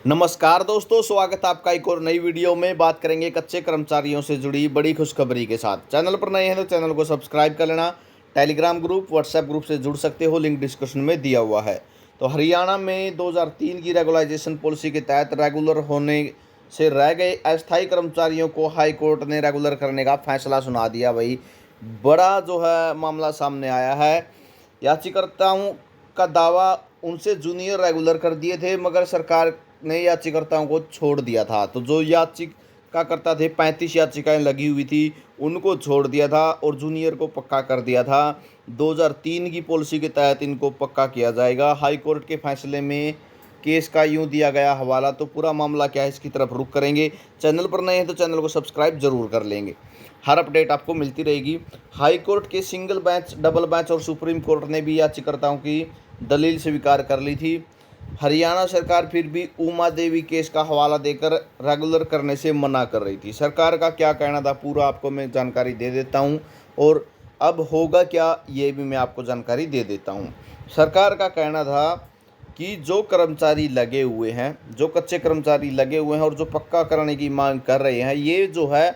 नमस्कार दोस्तों, स्वागत है आपका एक और नई वीडियो में। बात करेंगे कच्चे कर्मचारियों से जुड़ी बड़ी खुशखबरी के साथ। चैनल पर नए हैं तो चैनल को सब्सक्राइब कर लेना। टेलीग्राम ग्रुप, व्हाट्सएप ग्रुप से जुड़ सकते हो, लिंक डिस्क्रिप्शन में दिया हुआ है। तो हरियाणा में 2003 की रेगुलाइजेशन पॉलिसी के तहत रेगुलर होने से रह गए अस्थायी कर्मचारियों को हाई कोर्ट ने रेगुलर करने का फैसला सुना दिया। भाई बड़ा जो है मामला सामने आया है। याचिकाकर्ताओं का दावा उनसे जूनियर रेगुलर कर दिए थे, मगर सरकार ने याचिकाकर्ताओं को छोड़ दिया था। तो जो याचिकाकर्ता थे, 35 याचिकाएं लगी हुई थी, उनको छोड़ दिया था और जूनियर को पक्का कर दिया था। 2003 की पॉलिसी के तहत इनको पक्का किया जाएगा। हाई कोर्ट के फैसले में केस का यूं दिया गया हवाला। तो पूरा मामला क्या है, इसकी तरफ रुख करेंगे। चैनल पर नए हैं तो चैनल को सब्सक्राइब जरूर कर लेंगे, हर अपडेट आपको मिलती रहेगी। हाई कोर्ट के सिंगल बेंच, डबल बेंच और सुप्रीम कोर्ट ने भी याचिकाकर्ताओं की दलील स्वीकार कर ली थी। हरियाणा सरकार फिर भी उमा देवी केस का हवाला देकर रेगुलर करने से मना कर रही थी। सरकार का क्या कहना था, पूरा आपको मैं जानकारी दे देता हूं, और अब होगा क्या ये भी मैं आपको जानकारी दे देता हूं। सरकार का कहना था कि जो कर्मचारी लगे हुए हैं, जो कच्चे कर्मचारी लगे हुए हैं और जो पक्का कराने की मांग कर रहे हैं, ये जो है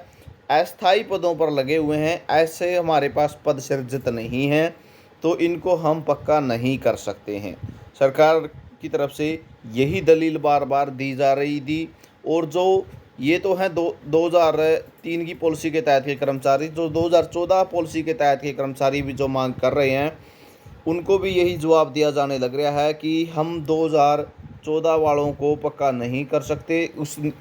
अस्थायी पदों पर लगे हुए हैं, ऐसे हमारे पास पद सृजित नहीं हैं, तो इनको हम पक्का नहीं कर सकते हैं। सरकार की तरफ से यही दलील बार बार दी जा रही थी। और जो ये तो हैं 2003 की पॉलिसी के तहत के कर्मचारी, जो 2014 पॉलिसी के तहत के कर्मचारी भी जो मांग कर रहे हैं, उनको भी यही जवाब दिया जाने लग रहा है कि हम 2014 वालों को पक्का नहीं कर सकते,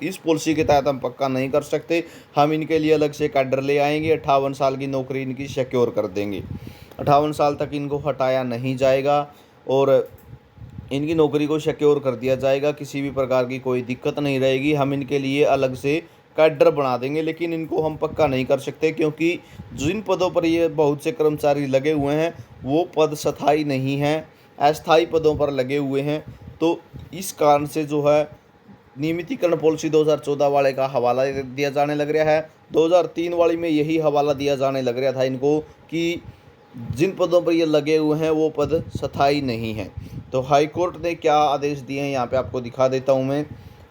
इस पॉलिसी के तहत हम पक्का नहीं कर सकते। हम इनके लिए अलग से कैडर ले आएंगे, 58 साल की नौकरी इनकी सिक्योर कर देंगे, 58 साल तक इनको हटाया नहीं जाएगा और इनकी नौकरी को सिक्योर कर दिया जाएगा। किसी भी प्रकार की कोई दिक्कत नहीं रहेगी। हम इनके लिए अलग से कैडर बना देंगे, लेकिन इनको हम पक्का नहीं कर सकते, क्योंकि जिन पदों पर ये बहुत से कर्मचारी लगे हुए हैं वो पद स्थायी नहीं हैं, अस्थायी पदों पर लगे हुए हैं। तो इस कारण से जो है नियमितीकरण पॉलिसी 2014 वाले का हवाला दिया जाने लग रहा है। 2003 वाली में यही हवाला दिया जाने लग रहा था इनको कि जिन पदों पर ये लगे हुए हैं वो पद स्थायी नहीं हैं। तो हाई कोर्ट ने क्या आदेश दिए हैं यहाँ पे आपको दिखा देता हूँ मैं।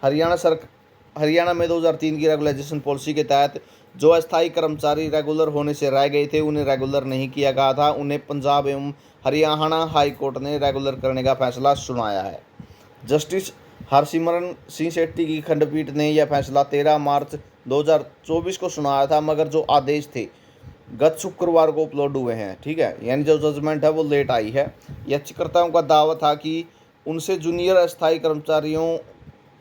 हरियाणा में 2003 की रेगुलाइजेशन पॉलिसी के तहत जो अस्थायी कर्मचारी रेगुलर होने से रह गए थे, उन्हें रेगुलर नहीं किया गया था, उन्हें पंजाब एवं हरियाणा हाई कोर्ट ने रेगुलर करने का फैसला सुनाया है। जस्टिस हरसिमरन सिंह शेट्टी की खंडपीठ ने यह फैसला 13 मार्च 2024 को सुनाया था, मगर जो आदेश थे गत शुक्रवार को अपलोड हुए हैं, ठीक है, यानी जो जजमेंट है वो लेट आई है। याचिकाकर्ताओं का दावा था कि उनसे जूनियर अस्थायी कर्मचारियों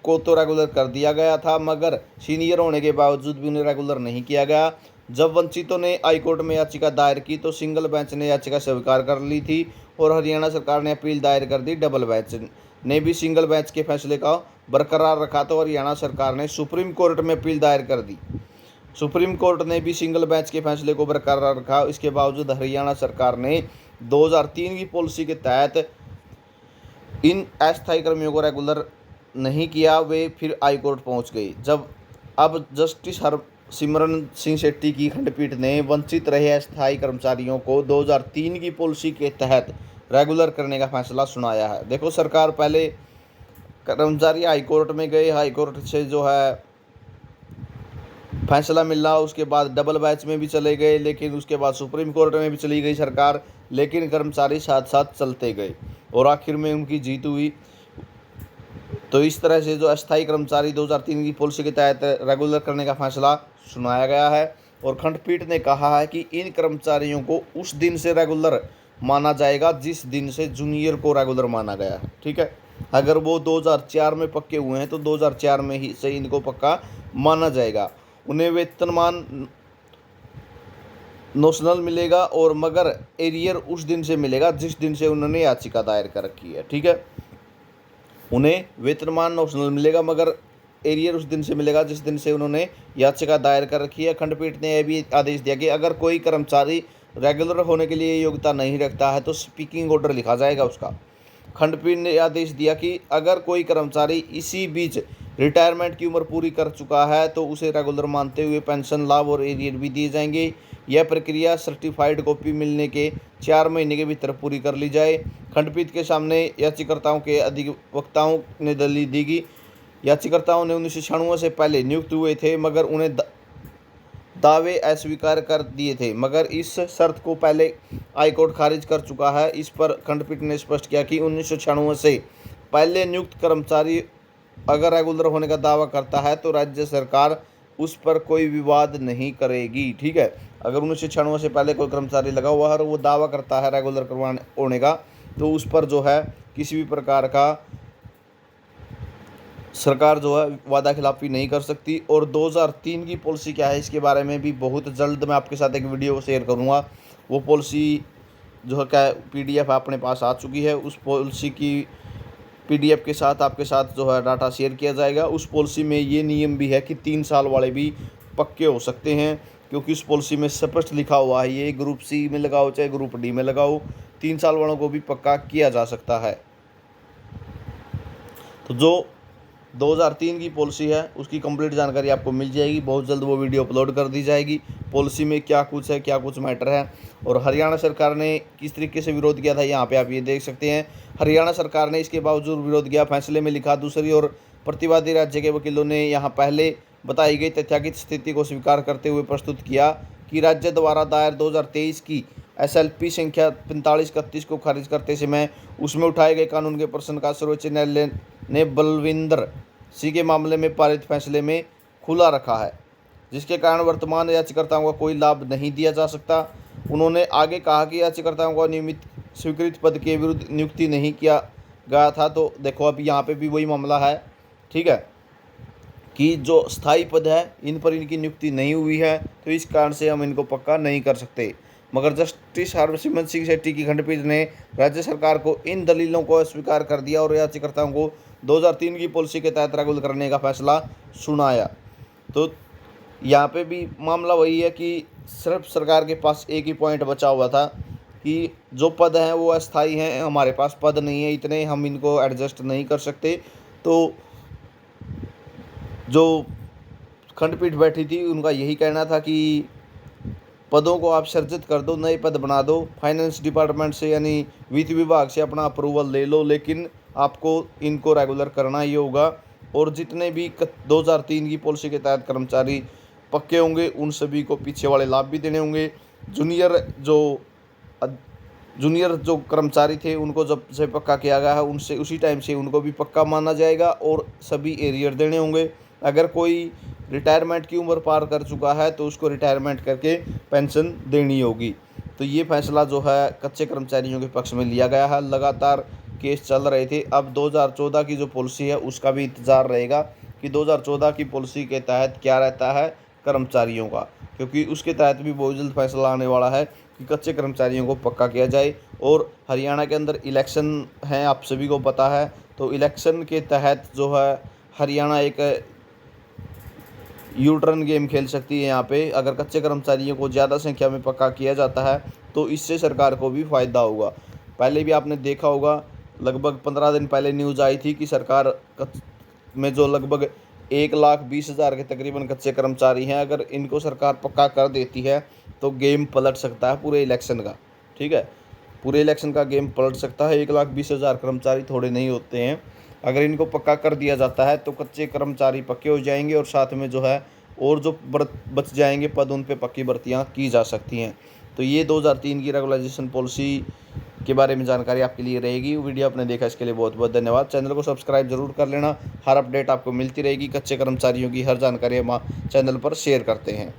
को तो रेगुलर कर दिया गया था, मगर सीनियर होने के बावजूद भी उन्हें रेगुलर नहीं किया गया। जब वंचितों ने हाईकोर्ट में याचिका दायर की तो सिंगल बेंच ने याचिका स्वीकार कर ली थी और हरियाणा सरकार ने अपील दायर कर दी। डबल बेंच ने भी सिंगल बेंच के फैसले का बरकरार रखा, तो हरियाणा सरकार ने सुप्रीम कोर्ट में अपील दायर कर दी। सुप्रीम कोर्ट ने भी सिंगल बेंच के फैसले को बरकरार रखा। इसके बावजूद हरियाणा सरकार ने 2003 की पॉलिसी के तहत इन अस्थायी कर्मियों को रेगुलर नहीं किया। वे फिर हाई कोर्ट पहुंच गई। अब जस्टिस हरसिमरन सिंह शेट्टी की खंडपीठ ने वंचित रहे अस्थायी कर्मचारियों को 2003 की पॉलिसी के तहत रेगुलर करने का फैसला सुनाया है। देखो, सरकार पहले कर्मचारी हाई कोर्ट में गए, हाई कोर्ट से जो है फैसला मिला, उसके बाद डबल बेंच में भी चले गए, लेकिन उसके बाद सुप्रीम कोर्ट में भी चली गई सरकार, लेकिन कर्मचारी साथ साथ चलते गए और आखिर में उनकी जीत हुई। तो इस तरह से जो अस्थायी कर्मचारी 2003 की पॉलिसी के तहत रेगुलर करने का फैसला सुनाया गया है। और खंडपीठ ने कहा है कि इन कर्मचारियों को उस दिन से रेगुलर माना जाएगा जिस दिन से जूनियर को रेगुलर माना गया है, ठीक है। अगर वो 2004 में पक्के हुए हैं तो 2004 में ही से इनको पक्का माना जाएगा। उन्हें वेतनमान नोशनल मिलेगा, और मगर एरियर उस दिन से मिलेगा जिस दिन से उन्होंने याचिका दायर कर रखी है, ठीक है। उन्हें वेतनमान नोशनल मिलेगा, मगर एरियर उस दिन से मिलेगा जिस दिन से उन्होंने याचिका दायर कर रखी है। खंडपीठ ने यह भी आदेश दिया कि अगर कोई कर्मचारी रेगुलर होने के लिए योग्यता नहीं रखता है तो स्पीकिंग ऑर्डर लिखा जाएगा उसका। खंडपीठ ने आदेश दिया कि अगर कोई कर्मचारी इसी बीच रिटायरमेंट की उम्र पूरी कर चुका है तो उसे रेगुलर मानते हुए पेंशन लाभ और एरियर भी दिए जाएंगे। यह प्रक्रिया सर्टिफाइड कॉपी मिलने के 4 महीने के भीतर पूरी कर ली जाए। खंडपीठ के सामने याचिकाकर्ताओं के अधिवक्ताओं ने दलील दी कि याचिकाकर्ताओं ने 1996 से पहले नियुक्त हुए थे मगर उन्हें दावे अस्वीकार कर दिए थे, मगर इस शर्त को पहले हाईकोर्ट खारिज कर चुका है। इस पर खंडपीठ ने स्पष्ट किया कि 1996 से पहले नियुक्त कर्मचारी अगर रेगुलर होने का दावा करता है तो राज्य सरकार उस पर कोई विवाद नहीं करेगी। ठीक है, अगर 1996 से पहले कोई कर्मचारी लगा हुआ है और वो दावा करता है रेगुलर करवाने होने का, तो उस पर जो है किसी भी प्रकार का सरकार जो है वादा खिलाफी नहीं कर सकती। और 2003 की पॉलिसी क्या है, इसके बारे में भी बहुत जल्द मैं आपके साथ एक वीडियो शेयर करूंगा। वो पॉलिसी जो है क्या PDF अपने पास आ चुकी है, उस पॉलिसी की PDF के साथ आपके साथ जो है डाटा शेयर किया जाएगा। उस पॉलिसी में ये नियम भी है कि 3 साल वाले भी पक्के हो सकते हैं, क्योंकि उस पॉलिसी में स्पष्ट लिखा हुआ है, ये ग्रुप C में लगाओ चाहे ग्रुप D में लगाओ, 3 साल वालों को भी पक्का किया जा सकता है। तो जो 2003 की पॉलिसी है उसकी कंप्लीट जानकारी आपको मिल जाएगी, बहुत जल्द वो वीडियो अपलोड कर दी जाएगी। पॉलिसी में क्या कुछ है, क्या कुछ मैटर है और हरियाणा सरकार ने किस तरीके से विरोध किया था, यहाँ पे आप ये देख सकते हैं। हरियाणा सरकार ने इसके बावजूद विरोध किया। फैसले में लिखा, दूसरी ओर प्रतिवादी राज्य के वकीलों ने यहाँ पहले बताई गई तथ्यात्मक स्थिति को स्वीकार करते हुए प्रस्तुत किया कि राज्य द्वारा दायर 2023 की SLP संख्या 4531 को खारिज करते समय उसमें उठाए गए कानून के प्रश्न का सर्वोच्च न्यायालय ने बलविंदर सिंह के मामले में पारित फैसले में खुला रखा है, जिसके कारण वर्तमान याचिकाकर्ताओं का कोई लाभ नहीं दिया जा सकता। उन्होंने आगे कहा कि याचिकाकर्ताओं को नियमित स्वीकृत पद के विरुद्ध नियुक्ति नहीं किया गया था। तो देखो अब यहाँ पे भी वही मामला है, ठीक है, कि जो स्थायी पद है इन पर इनकी नियुक्ति नहीं हुई है, तो इस कारण से हम इनको पक्का नहीं कर सकते। मगर जस्टिस हरसिमरत सिंह सेठी की खंडपीठ ने राज्य सरकार को इन दलीलों को अस्वीकार कर दिया और याचिकाकर्ताओं को 2003 की पॉलिसी के तहत रेगुलर करने का फैसला सुनाया। तो यहाँ पे भी मामला वही है कि सिर्फ सरकार के पास एक ही पॉइंट बचा हुआ था कि जो पद हैं वो अस्थायी हैं, हमारे पास पद नहीं है इतने, हम इनको एडजस्ट नहीं कर सकते। तो जो खंडपीठ बैठी थी उनका यही कहना था कि पदों को आप सृजित कर दो, नए पद बना दो, फाइनेंस डिपार्टमेंट से यानी वित्त विभाग से अपना अप्रूवल ले लो, लेकिन आपको इनको रेगुलर करना ही होगा। और जितने भी 2003 की पॉलिसी के तहत कर्मचारी पक्के होंगे उन सभी को पीछे वाले लाभ भी देने होंगे। जूनियर जो कर्मचारी थे उनको जब से पक्का किया गया है उनसे उसी टाइम से उनको भी पक्का माना जाएगा और सभी एरियर देने होंगे। अगर कोई रिटायरमेंट की उम्र पार कर चुका है तो उसको रिटायरमेंट करके पेंशन देनी होगी। तो ये फैसला जो है कच्चे कर्मचारियों के पक्ष में लिया गया है। लगातार केस चल रहे थे, अब 2014 की जो पॉलिसी है उसका भी इंतज़ार रहेगा कि 2014 की पॉलिसी के तहत क्या रहता है कर्मचारियों का, क्योंकि उसके तहत भी बहुत जल्द फैसला आने वाला है कि कच्चे कर्मचारियों को पक्का किया जाए। और हरियाणा के अंदर इलेक्शन हैं, आप सभी को पता है, तो इलेक्शन के तहत जो है हरियाणा एक U-टर्न गेम खेल सकती है। यहाँ पे अगर कच्चे कर्मचारियों को ज़्यादा संख्या में पक्का किया जाता है तो इससे सरकार को भी फ़ायदा होगा। पहले भी आपने देखा होगा, लगभग 15 दिन पहले न्यूज़ आई थी कि सरकार में जो लगभग 1,20,000 के तकरीबन कच्चे कर्मचारी हैं, अगर इनको सरकार पक्का कर देती है तो गेम पलट सकता है पूरे इलेक्शन का। ठीक है, पूरे इलेक्शन का गेम पलट सकता है। 1,20,000 कर्मचारी थोड़े नहीं होते हैं, अगर इनको पक्का कर दिया जाता है तो कच्चे कर्मचारी पक्के हो जाएंगे और साथ में जो है और जो बच जाएंगे पद उन पे पक्की भर्तियाँ की जा सकती हैं। तो ये 2003 की रेगुलाइजेशन पॉलिसी के बारे में जानकारी आपके लिए रहेगी। वीडियो आपने देखा इसके लिए बहुत बहुत धन्यवाद। चैनल को सब्सक्राइब जरूर कर लेना, हर अपडेट आपको मिलती रहेगी। कच्चे कर्मचारियों की हर जानकारी हम चैनल पर शेयर करते हैं।